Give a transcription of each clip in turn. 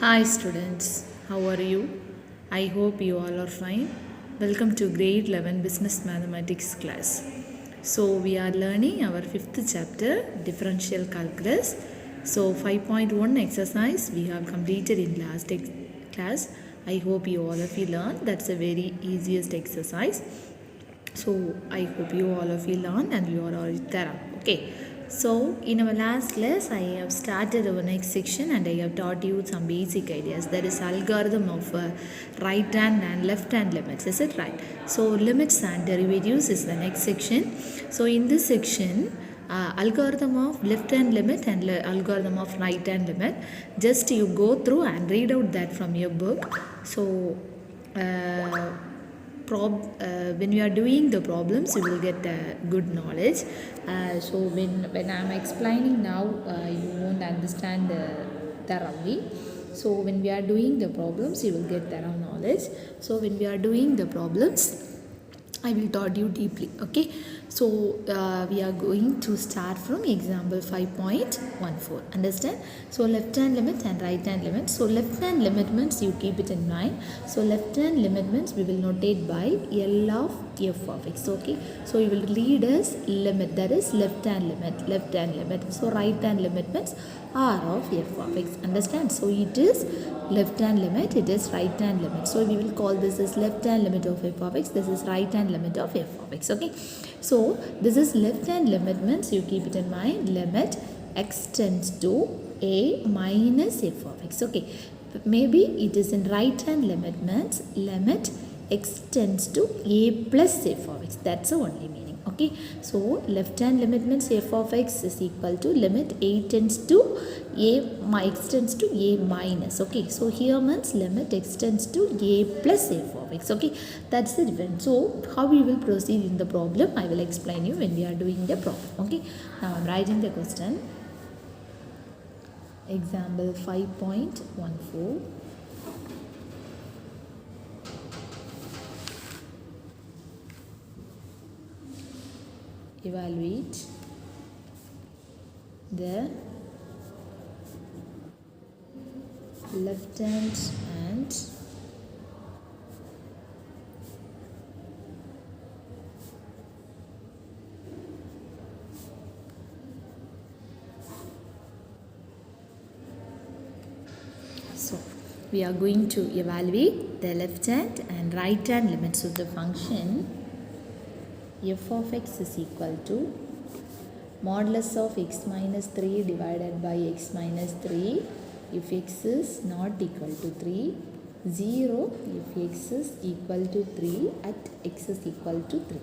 Hi students, how are you? I hope you all are fine. Welcome to grade 11 business mathematics class. So we are learning our fifth chapter differential calculus. So 5.1 exercise we have completed in last class. I hope you all of you learned. That's a very easiest exercise. So I hope you all of you learned and you are all there. Okay. So in our last class I have started our next section and I have taught you some basic ideas. That is algorithm of right hand and left hand limits. Is it right? So limits and derivatives is the next section. So in this section algorithm of left hand limit and algorithm of right hand limit, just you go through and read out that from your book. So when you are doing the problems you will get good knowledge. So when I am explaining now you won't understand thoroughly. So when we are doing the problems you will get thorough knowledge. So when we are doing the problems I will taught you deeply. Okay. So we are going to start from example 5.14. Understand? So left hand limit and right hand limit. So left hand limit means you keep it in mind. So left hand limit means we will notate by L of f of x. Okay. So you will read as limit, that is left hand limit, left hand limit. So right hand limit means R of f of x. Understand? So it is left hand limit, it is right hand limit. So we will call this as left hand limit of f of x, this is right hand limit of f of x. Okay. So this is left hand limit means you keep it in mind, limit x tends to a minus f of x. Okay. Maybe it is in right hand limit means limit x tends to a plus f of x. That's the only meaning. Okay. So left hand limit means f of x is equal to limit a tends to x tends to a minus. Okay. So here means limit x tends to a plus f of x. Okay. That's the difference. So how we will proceed in the problem I will explain you when we are doing the problem. Okay. Now I am writing the question. Example 5.14. Evaluate the left hand and so we are going to evaluate the left hand and right hand limits of the function f of x is equal to modulus of x minus 3 divided by x minus 3 if x is not equal to 3, 0 if x is equal to 3 at x is equal to 3.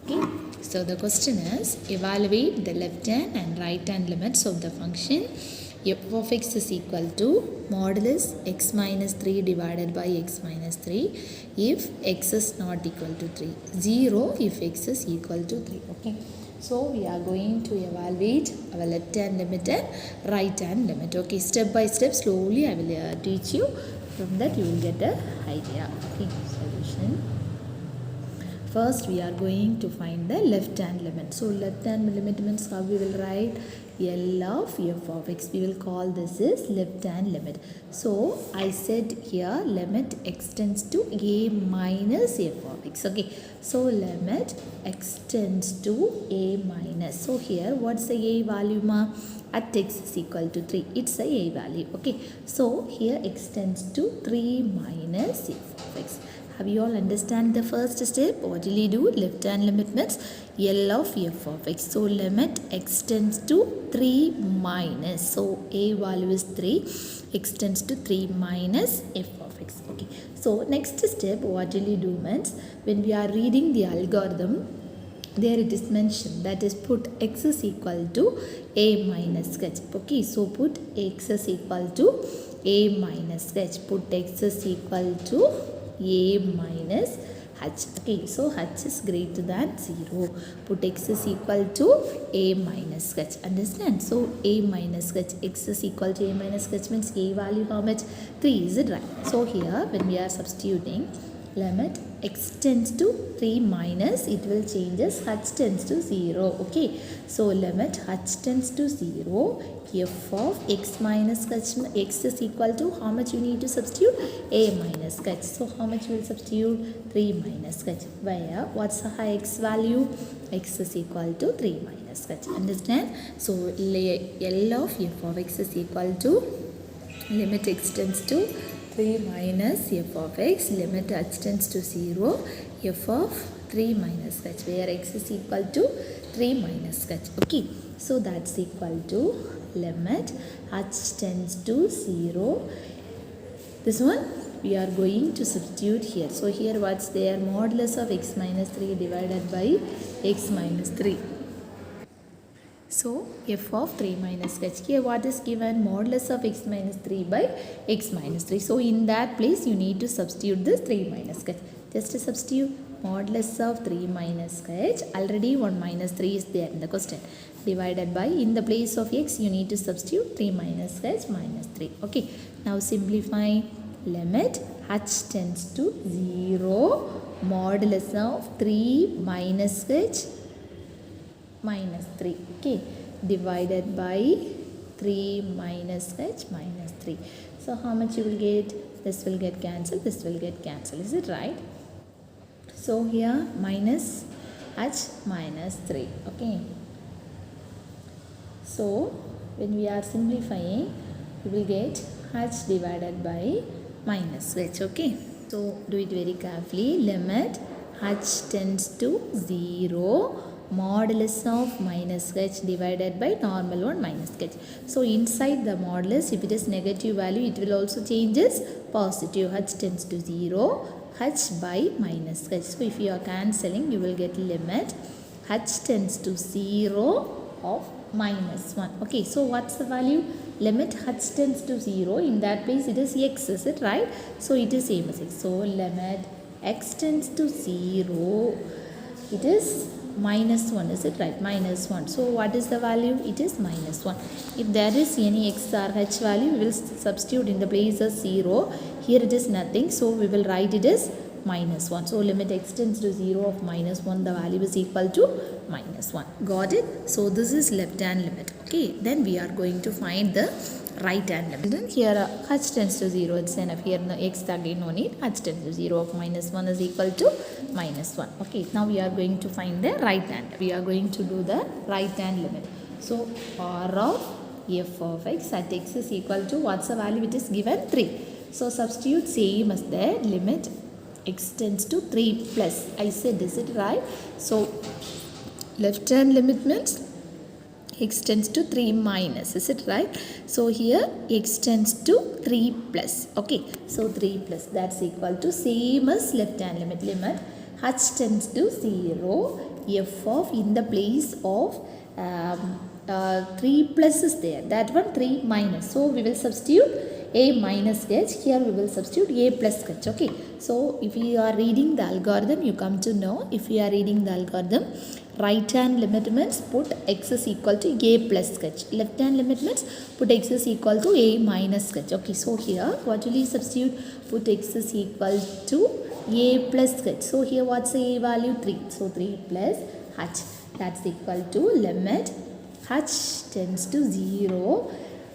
Okay. So the question is evaluate the left hand and right hand limits of the function f of x is equal to modulus x minus 3 divided by x minus 3 if x is not equal to 3, 0 if x is equal to 3. Okay. So we are going to evaluate our left hand limit and right hand limit. Okay. Step by step slowly I will teach you. From that you will get the idea. Okay. Solution. First we are going to find the left hand limit. So left hand limit means how we will write L of f of x. We will call this is left hand limit. So I said here limit x tends to a minus f of x. Okay. So limit x tends to a minus. So here what's the a value ma? At x is equal to 3. It's a value. Okay. So here x tends to 3 minus f of x. Have you all understand the first step? What will you do? Left hand limit means L of f of x. So limit x tends to 3 minus. So a value is 3. X tends to 3 minus f of x. Okay. So next step what will you do means when we are reading the algorithm, there it is mentioned that is put x is equal to a minus h. Okay. So put x is equal to a minus h. Put x is equal to a minus h. Okay, so h is greater than 0. Put x is equal to a minus h. Understand? So a minus h, x is equal to a minus h means a value how much? 3. Is it right? So here when we are substituting limit x tends to 3 minus, it will change as h tends to 0. Okay, so limit h tends to 0, f of x minus x is equal to how much you need to substitute? A minus h. So how much you will substitute? 3 minus h. Where what's the x value? X is equal to 3 minus h. Understand? So L of f of x is equal to limit x tends to 3 minus f of x, limit h tends to 0, f of 3 minus h, where x is equal to 3 minus h. Okay, so that's equal to limit h tends to 0. This one we are going to substitute here. So here what's there? Modulus of x minus 3 divided by x minus 3. So f of 3 minus h. Here what is given? Modulus of x minus 3 by x minus 3. So in that place you need to substitute this 3 minus h. Just to substitute modulus of 3 minus h. Already 1 minus 3 is there in the question. Divided by, in the place of x you need to substitute 3 minus h minus 3. Okay. Now simplify. Limit h tends to 0. Modulus of 3 minus h minus 3, okay, divided by 3 minus h minus 3. So how much you will get? This will get cancelled, this will get cancelled. Is it right? So here minus h minus 3. Okay, so when we are simplifying you will get h divided by minus h. Okay, so do it very carefully. Limit h tends to 0, modulus of minus h divided by normal one minus h. So inside the modulus, if it is negative value, it will also change as positive. H tends to 0, h by minus h. So if you are cancelling, you will get limit h tends to 0 of minus 1. Okay, so what's the value? Limit h tends to 0. In that place it is x, is it right? So it is same as x. So limit x tends to 0, it is minus 1, is it right? Minus 1. So what is the value? It is minus 1. If there is any x or h value, we will substitute in the place of 0. Here it is nothing, so we will write it as minus 1. So limit x tends to 0 of minus 1, the value is equal to minus 1. Got it? So this is left hand limit. Okay, then we are going to find the right hand limit. Then here h tends to 0, it's enough. Here no x again no need. H tends to 0 of minus 1 is equal to minus 1. Okay, now we are going to find the right hand. We are going to do the right hand limit. So r of f of x at x is equal to, what's the value? It is given 3. So substitute same as the limit x tends to 3 plus. I said, is it right? So left hand limit means x tends to 3 minus, is it right? So here x tends to 3 plus. Okay, so 3 plus, that's equal to same as left hand limit. Limit h tends to 0, f of, in the place of 3 plus is there, that one 3 minus. So we will substitute a minus h. Here we will substitute a plus h. Okay, so if you are reading the algorithm, you come to know, if you are reading the algorithm, right hand limit means put x is equal to a plus h. Left hand limit means put x is equal to a minus h. Okay, so here what will you substitute? Put x is equal to a plus h. So here what's a value? 3. So 3 plus h, that's equal to limit h tends to 0.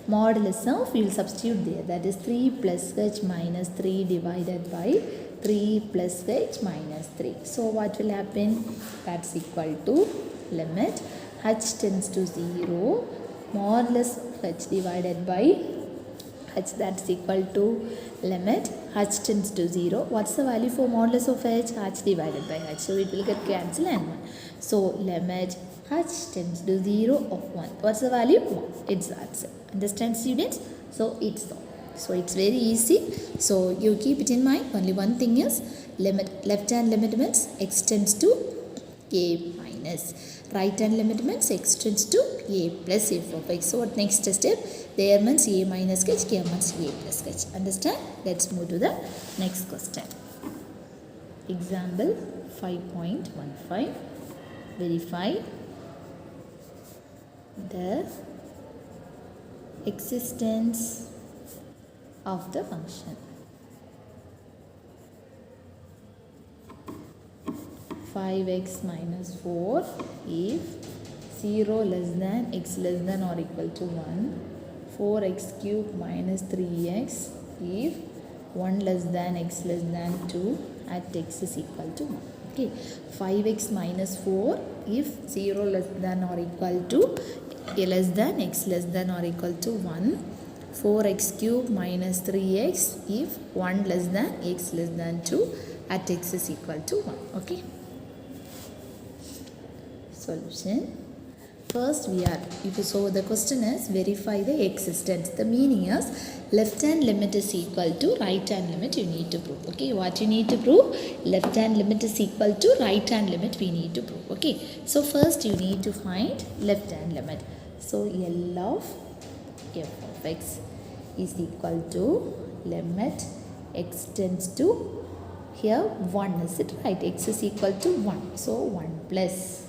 Modulus of, we will substitute there, that is 3 plus h minus 3 divided by 3 plus h minus 3. So what will happen? That's equal to limit h tends to 0, modulus of h divided by h, that's equal to limit h tends to 0. What's the value for modulus of h? H divided by h. So it will get cancelled and 1. So limit h tends to 0 of 1. What's the value? 1. It's the answer. Understand, students? So it's so. So it's very easy. So you keep it in mind. Only one thing is limit. Left hand limit means x tends to a minus. Right hand limit means x tends to a plus f of x. So what next step? There means a minus h, here means a plus h. Understand? Let's move to the next question. Example 5.15. Verify the existence of the function. 5x minus 4 if 0 less than x less than or equal to 1. 4x cube minus 3x if 1 less than x less than 2 at x is equal to 1. Okay, 5x minus 4 if 0 less than or equal to less than x less than or equal to 1. 4x cube minus 3x if 1 less than x less than 2 at x is equal to 1. Okay. Solution. First we are, so the question is verify the existence. The meaning is left hand limit is equal to right hand limit you need to prove. Okay, what you need to prove? Left hand limit is equal to right hand limit we need to prove. Okay, so first you need to find left hand limit. So L of f of x is equal to limit x tends to, here 1, is it right? X is equal to 1. So 1 plus,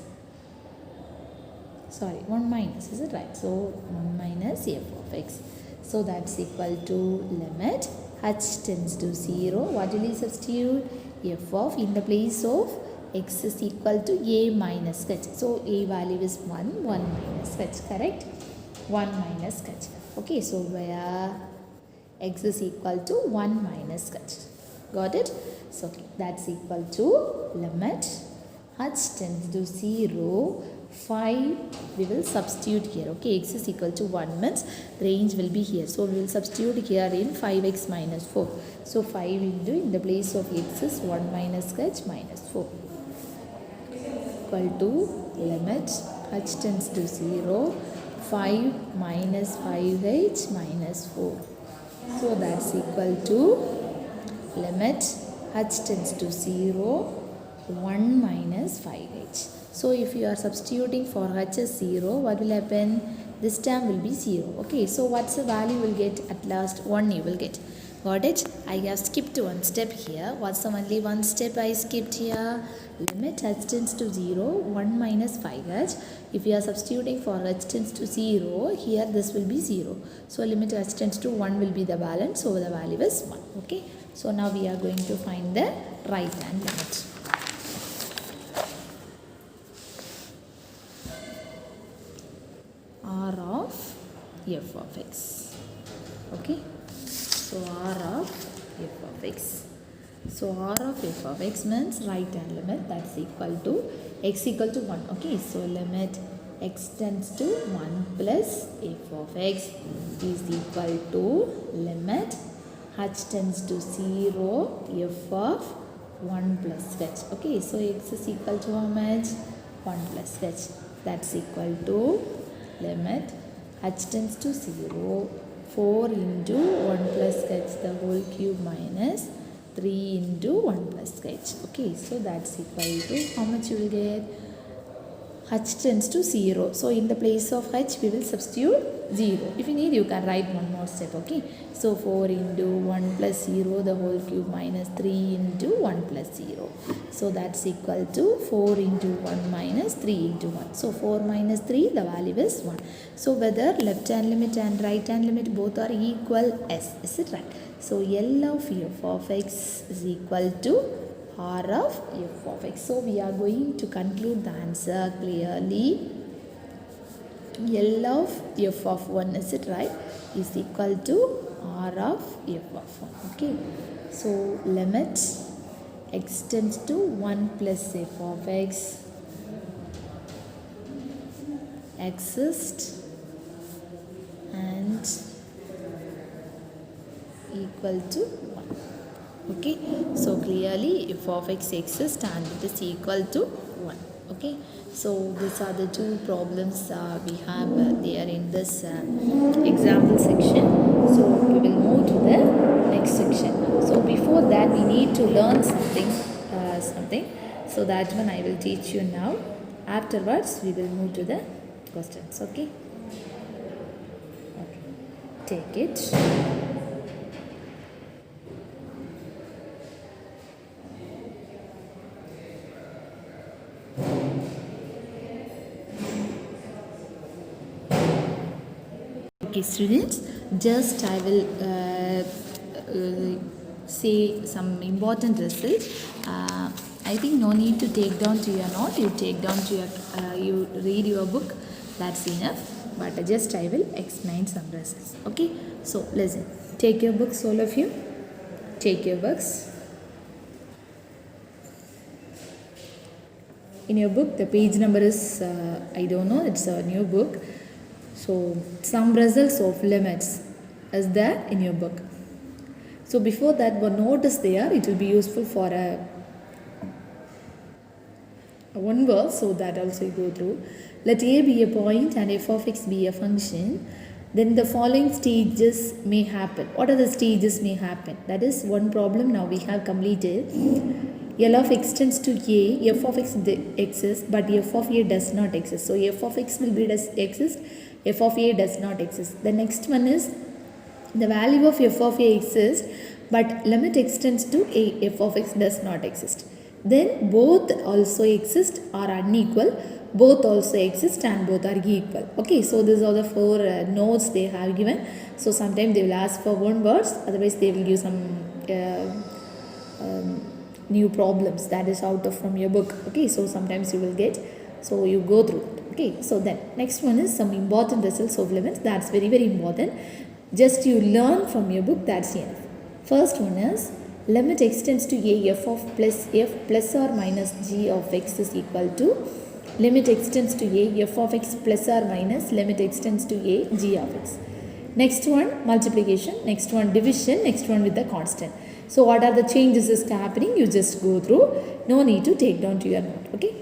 sorry, 1 minus, is it right? So 1 minus f of x. So that's equal to limit h tends to 0. What will you substitute? F of, in the place of x is equal to a minus h. So a value is 1, 1 minus h, correct? 1 minus h. Okay, so where x is equal to 1 minus h. Got it? So okay, that's equal to limit h tends to 0. 5 we will substitute here. Okay, x is equal to 1 means range will be here. So we will substitute here in 5x minus 4. So 5 into, in the place of x is 1 minus h minus 4 equal to limit h tends to 0. 5 minus 5h minus 4. So that's equal to limit h tends to 0. 1 minus 5h. So if you are substituting for h as 0, what will happen? This term will be 0. Okay, so what's the value will get at last? 1 you will get. Got it? I have skipped one step here. What's the only one step I skipped here? Limit h tends to 0, 1 minus 5h. If you are substituting for h tends to 0, here this will be 0. So limit h tends to 1 will be the balance. So the value is 1. Okay. So now we are going to find the right hand limit. R of f of x. Okay, so R of f of x. So R of f of x means right hand limit, that's equal to x equal to 1. Okay, so limit x tends to 1 plus f of x is equal to limit h tends to 0 f of 1 plus h. Okay, so x is equal to how much? 1 plus h. That's equal to limit h tends to 0, 4 into 1 plus h the whole cube minus 3 into 1 plus h. Okay, so that's equal to how much you will get? H tends to 0. So in the place of h we will substitute 0. If you need you can write one more step. Okay, so 4 into 1 plus 0 the whole cube minus 3 into 1 plus 0. So that's equal to 4 into 1 minus 3 into 1. So 4 minus 3 the value is 1. So whether left hand limit and right hand limit both are equal s. Is it right? So L of f of x is equal to R of f of x. So we are going to conclude the answer clearly. L of f of 1, is it right, is equal to R of f of 1. Okay, so limit x tends to 1 plus f of x exists and equal to 1. Okay, so clearly f of x exists and it is equal to 1. Okay, so these are the two problems we have there in this example section. So we will move to the next section. So before that we need to learn something. So that one I will teach you now. Afterwards we will move to the questions. Okay, take it. Okay students, just I will say some important results. I think no need to take down to your note. You take down to your, you read your book. That's enough. But just I will explain some results. Okay. So listen. Take your books, all of you. Take your books. In your book, the page number is, I don't know, it's a new book. So, some results of limits is there in your book. So, before that, one note is there. It will be useful for a one word, so that also you go through. Let A be a point and f of x be a function. Then the following stages may happen. What are the stages may happen? That is one problem now we have completed. L of x tends to A, f of x exists, but f of A does not exist. So f of x will be does exist, f of A does not exist. The next one is the value of f of A exists, but limit x tends to A, f of x does not exist. Then both also exist or unequal, both also exist and both are equal. Okay, so these are the four notes they have given. So sometimes they will ask for one words, otherwise they will give some new problems that is out of from your book. Okay, so sometimes you will get, so you go through it. Okay, so then next one is some important results of limits. That's very important. Just you learn from your book, that's enough. First one is limit x tends to A, f of f plus or minus g of x is equal to limit x tends to A, f of x plus or minus limit x tends to A, g of x. Next one multiplication, next one division, next one with the constant. So what are the changes is happening? You just go through. No need to take down to your note. Okay.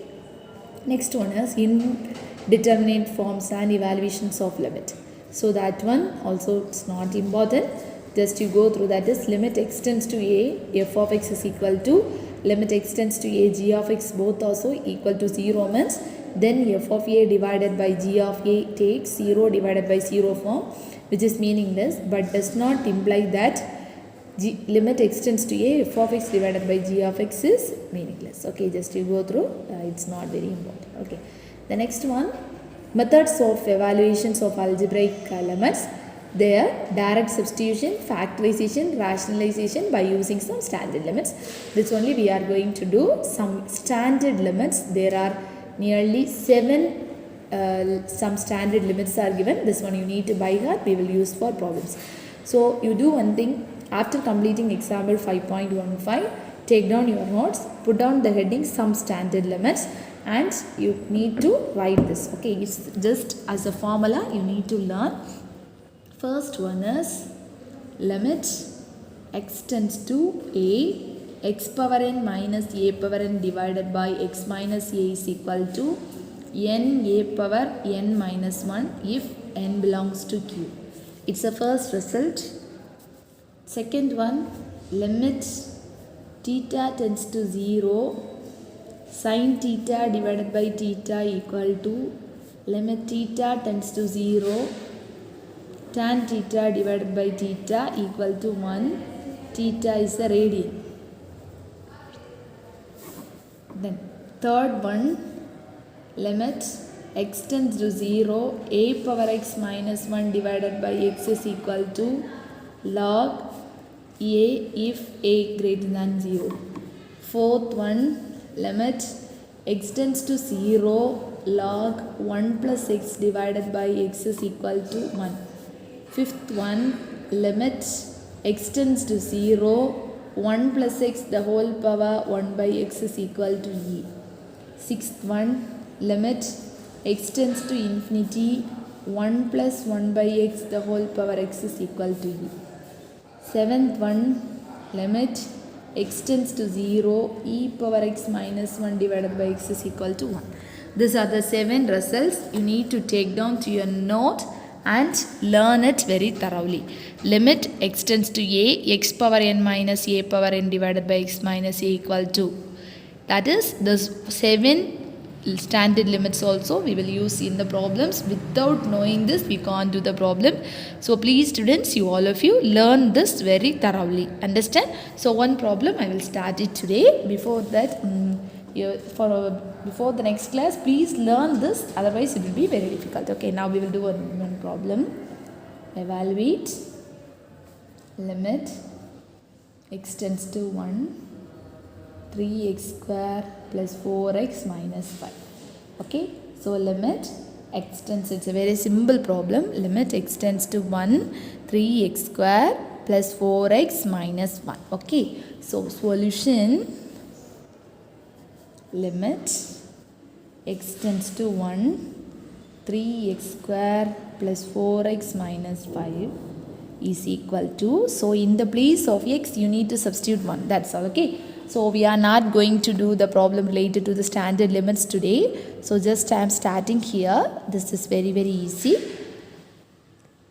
Next one is indeterminate forms and evaluations of limit. So that one also it's not important. Just you go through, that is limit x tends to A, f of x is equal to limit x tends to A, g of x both also equal to 0 means then f of A divided by g of A takes 0 divided by 0 form, which is meaningless but does not imply that limit x tends to A, f of x divided by g of x is meaningless. Okay, just you go through, it's not very important. Okay, the next one, methods of evaluations of algebraic limits. There, direct substitution, factorization, rationalization by using some standard limits. This only we are going to do some standard limits. There are nearly 7 some standard limits are given. This one you need to by heart, we will use for problems. So you do one thing. After completing example 5.15, take down your notes, put down the heading some standard limits, and you need to write this. Okay, it's just as a formula you need to learn. First one is limit x tends to A, x power n minus a power n divided by x minus a is equal to n a power n minus 1 if n belongs to Q. It's the first result. Second one, limit theta tends to 0, sin theta divided by theta equal to limit theta tends to 0, tan theta divided by theta equal to 1. Theta is a radian. Then third one, limit x tends to 0, a power x minus 1 divided by x is equal to log a if a greater than 0. Fourth one, limit x tends to 0, log 1 plus x divided by x is equal to 1. Fifth one, limit x tends to 0, 1 plus x the whole power 1 by x is equal to e. Sixth one, limit x tends to infinity, 1 plus 1 by x the whole power x is equal to e. Seventh one, limit x tends to 0, e power x minus 1 divided by x is equal to 1. These are the 7 results. You need to take down to your note and learn it very thoroughly. Limit x tends to A, x power n minus a power n divided by x minus a equal to. That is the 7 standard limits also we will use in the problems. Without knowing this, we can't do the problem. So please students, you all of you learn this very thoroughly. Understand? So one problem I will start it today. Before that, before the next class, please learn this, otherwise it will be very difficult. Okay, now we will do one problem. Evaluate limit x tends to 1, 3x square plus 4x minus 5. Okay, so limit x tends, it's a very simple problem, limit x tends to 1, 3x square plus 4x minus 1. Okay, so solution, limit x tends to 1, 3x square plus 4x minus 5 is equal to, so in the place of x you need to substitute 1, that's all. Okay, so we are not going to do the problem related to the standard limits today, so just I am starting here. This is very easy.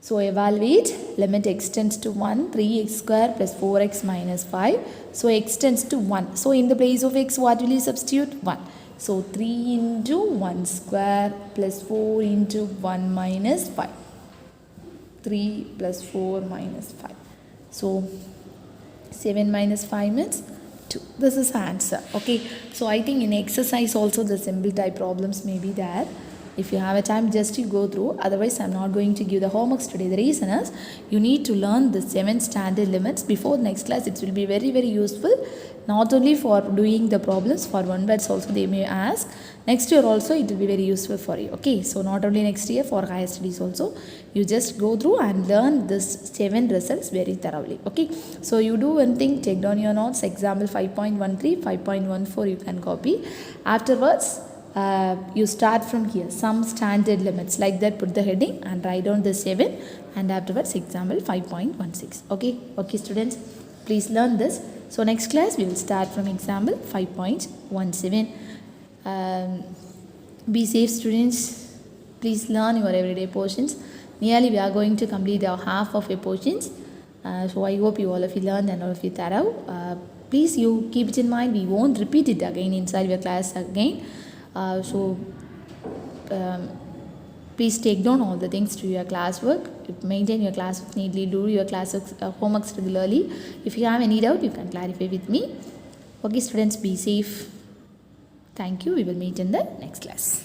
So evaluate limit x tends to 1, 3x square plus 4x minus 5. So x tends to 1, so in the place of x what will you substitute? 1. So 3 into 1 square plus 4 into 1 minus 5. 3 plus 4 minus 5. So 7 minus 5 means 2. This is the answer. Okay, so I think in exercise also the simple type problems may be there. If you have a time, just you go through. Otherwise, I'm not going to give the homeworks today. The reason is you need to learn the 7 standard limits before next class. It will be very useful. Not only for doing the problems, for one words also they may ask. Next year also it will be very useful for you. Okay, so not only next year, for higher studies also. You just go through and learn this 7 results very thoroughly. Okay, so you do one thing, take down your notes. Example 5.13, 5.14 you can copy. Afterwards, you start from here, some standard limits, like that put the heading and write down the 7, and afterwards example 5.16. Okay students, please learn this. So next class we will start from example 5.17. Be safe students, please learn your everyday portions. Nearly we are going to complete our half of your portions, so I hope you all of you learned and all of you thorough. Please you keep it in mind, we won't repeat it again inside your class again. Please take down all the things to your classwork. Maintain your classwork neatly. Do your classwork homeworks regularly. If you have any doubt, you can clarify with me. Okay, students, be safe. Thank you. We will meet in the next class.